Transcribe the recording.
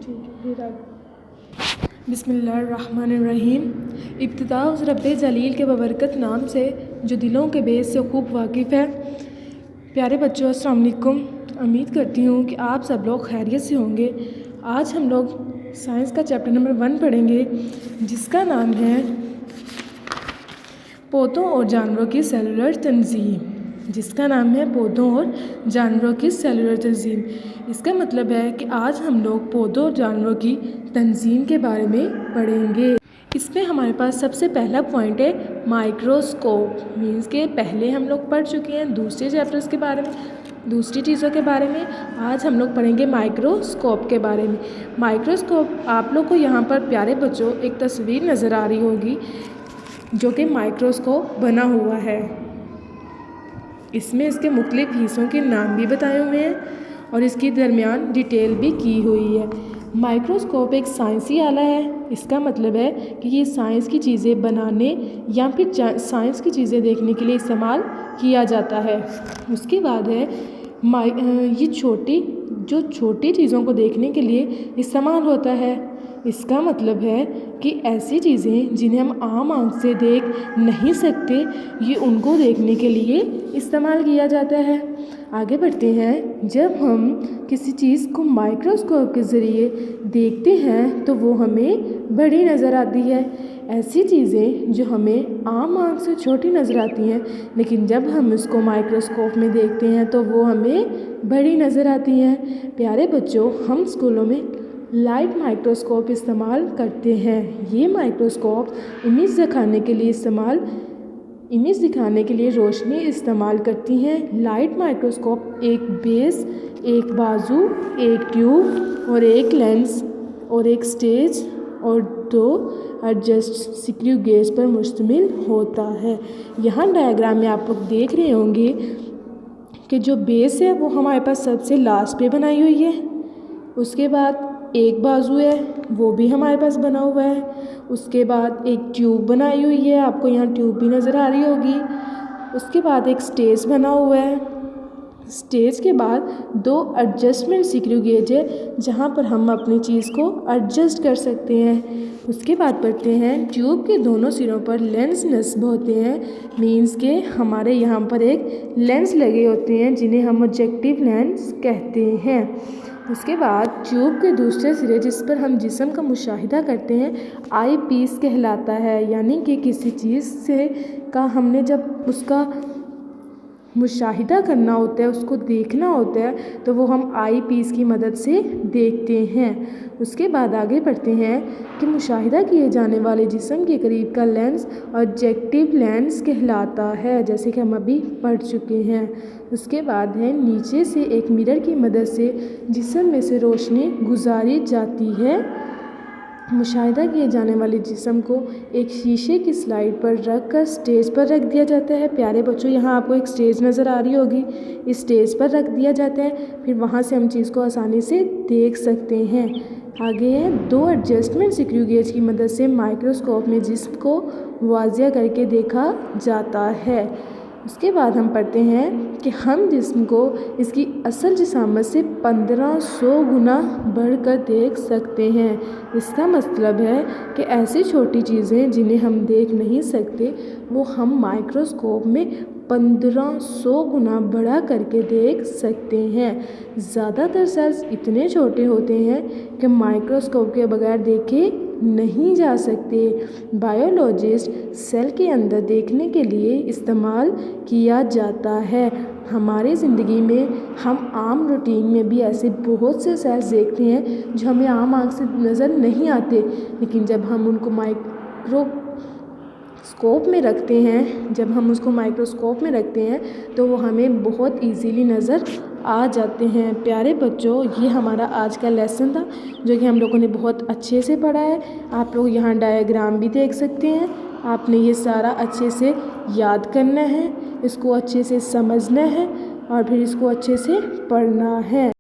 ٹھیک ہے بسم اللہ الرحمن الرحیم۔ ابتدا اس رب جلیل کے ببرکت نام سے جو دلوں کے بیس سے خوب واقف ہے۔ پیارے بچوں السلام علیکم۔ امید کرتی ہوں کہ آپ سب لوگ خیریت سے ہوں گے۔ آج ہم لوگ سائنس کا چیپٹر نمبر 1 پڑھیں گے جس کا نام ہے پودوں اور جانوروں کی سیلولر تنظیم۔ پودوں اور جانوروں کی سیلولر تنظیم۔ اس کا مطلب ہے کہ آج ہم لوگ پودوں اور جانوروں کی تنظیم کے بارے میں پڑھیں گے۔ اس میں ہمارے پاس سب سے پہلا پوائنٹ ہے مائکروسکوپ، مینس کہ پہلے ہم لوگ پڑھ چکے ہیں دوسرے چیپٹرز کے بارے میں، دوسری چیزوں کے بارے میں۔ آج ہم لوگ پڑھیں گے مائکروسکوپ کے بارے میں۔ مائکروسکوپ آپ لوگ کو یہاں پر پیارے بچوں ایک تصویر نظر آ رہی ہوگی جو کہ مائکروسکوپ بنا ہوا ہے۔ اس میں اس کے مختلف حصوں کے نام بھی بتائے ہوئے ہیں اور اس کی درمیان ڈیٹیل بھی کی ہوئی ہے۔ مائکروسکوپ ایک سائنسی آلہ ہے۔ اس کا مطلب ہے کہ یہ سائنس کی چیزیں بنانے یا پھر سائنس کی چیزیں دیکھنے کے لیے استعمال کیا جاتا ہے۔ اس کے بعد ہے یہ چھوٹی چیزوں کو دیکھنے کے لیے استعمال ہوتا ہے۔ اس کا مطلب ہے کہ ایسی چیزیں جنہیں ہم عام آنکھ سے دیکھ نہیں سکتے، یہ ان کو دیکھنے کے لیے استعمال کیا جاتا ہے۔ آگے بڑھتے ہیں۔ جب ہم کسی چیز کو مائکروسکوپ کے ذریعے دیکھتے ہیں تو وہ ہمیں بڑی نظر آتی ہے۔ ایسی چیزیں جو ہمیں عام آنکھ سے چھوٹی نظر آتی ہیں لیکن جب ہم اس کو مائکروسکوپ میں دیکھتے ہیں تو وہ ہمیں بڑی نظر آتی ہیں۔ پیارے بچوں، ہم اسکولوں میں لائٹ مائکروسکوپ استعمال کرتے ہیں۔ یہ مائکروسکوپ امیج دکھانے کے لیے روشنی استعمال کرتی ہیں۔ لائٹ مائکروسکوپ ایک بیس، ایک بازو، ایک ٹیوب اور ایک لینس اور ایک سٹیج اور 2 ایڈجسٹ سکریو گیج پر مشتمل ہوتا ہے۔ یہاں ڈائیگرام میں آپ لوگ دیکھ رہے ہوں گے کہ جو بیس ہے وہ ہمارے پاس سب سے لاسٹ پہ بنائی ہوئی ہے۔ اس کے بعد ایک بازو ہے وہ بھی ہمارے پاس بنا ہوا ہے۔ اس کے بعد ایک ٹیوب بنائی ہوئی ہے، آپ کو یہاں ٹیوب بھی نظر آ رہی ہوگی۔ اس کے بعد ایک سٹیج بنا ہوا ہے۔ سٹیج کے بعد 2 ایڈجسٹمنٹ سکریو گیج ہے جہاں پر ہم اپنی چیز کو ایڈجسٹ کر سکتے ہیں۔ اس کے بعد پڑھتے ہیں ٹیوب کے دونوں سروں پر لینس نصب ہوتے ہیں، مینس کہ ہمارے یہاں پر ایک لینس لگے ہوتے ہیں جنہیں ہم آبجیکٹیو لینس کہتے ہیں۔ اس کے بعد ٹیوب کے دوسرے سرے جس پر ہم جسم کا مشاہدہ کرتے ہیں آئی پیس کہلاتا ہے، یعنی کہ کسی چیز کا ہم نے جب اس کا مشاہدہ کرنا ہوتا ہے، اس کو دیکھنا ہوتا ہے تو وہ ہم آئی پیس کی مدد سے دیکھتے ہیں۔ اس کے بعد آگے بڑھتے ہیں کہ مشاہدہ کیے جانے والے جسم کے قریب کا لینس آبجیکٹیو لینس کہلاتا ہے، جیسے کہ ہم ابھی پڑھ چکے ہیں۔ اس کے بعد ہے نیچے سے ایک مرر کی مدد سے جسم میں سے روشنی گزاری جاتی ہے۔ مشاہدہ کیے جانے والے جسم کو ایک شیشے کی سلائیڈ پر رکھ کر سٹیج پر رکھ دیا جاتا ہے۔ پیارے بچوں، یہاں آپ کو ایک سٹیج نظر آ رہی ہوگی، اس سٹیج پر رکھ دیا جاتا ہے، پھر وہاں سے ہم چیز کو آسانی سے دیکھ سکتے ہیں۔ آگے ہے 2 ایڈجسٹمنٹ سکریو گیج کی مدد سے مائکروسکوپ میں جسم کو واضح کر کے دیکھا جاتا ہے۔ اس کے بعد ہم پڑھتے ہیں کہ ہم جسم کو اس کی اصل جسامت سے 1500 گنا بڑھ کر دیکھ سکتے ہیں۔ اس کا مطلب ہے کہ ایسی چھوٹی چیزیں جنہیں ہم دیکھ نہیں سکتے وہ ہم مائکروسکوپ میں 1500 گنا بڑھا کر کے دیکھ سکتے ہیں۔ زیادہ تر سیلز اتنے چھوٹے ہوتے ہیں کہ مائکروسکوپ کے بغیر دیکھے نہیں جا سکتے۔ بائیولوجسٹ سیل کے اندر دیکھنے کے لیے استعمال کیا جاتا ہے۔ ہماری زندگی میں ہم عام روٹین میں بھی ایسے بہت سے سیلز دیکھتے ہیں جو ہمیں عام آنکھ سے نظر نہیں آتے، لیکن جب ہم ان کو مائکروسکوپ میں رکھتے ہیں تو وہ ہمیں بہت ایزیلی نظر آ جاتے ہیں۔ پیارے بچوں، یہ ہمارا آج کا لیسن تھا جو کہ ہم لوگوں نے بہت اچھے سے پڑھا ہے۔ آپ لوگ یہاں ڈائیگرام بھی دیکھ سکتے ہیں۔ آپ نے یہ سارا اچھے سے یاد کرنا ہے، اس کو اچھے سے سمجھنا ہے اور پھر اس کو اچھے سے پڑھنا ہے۔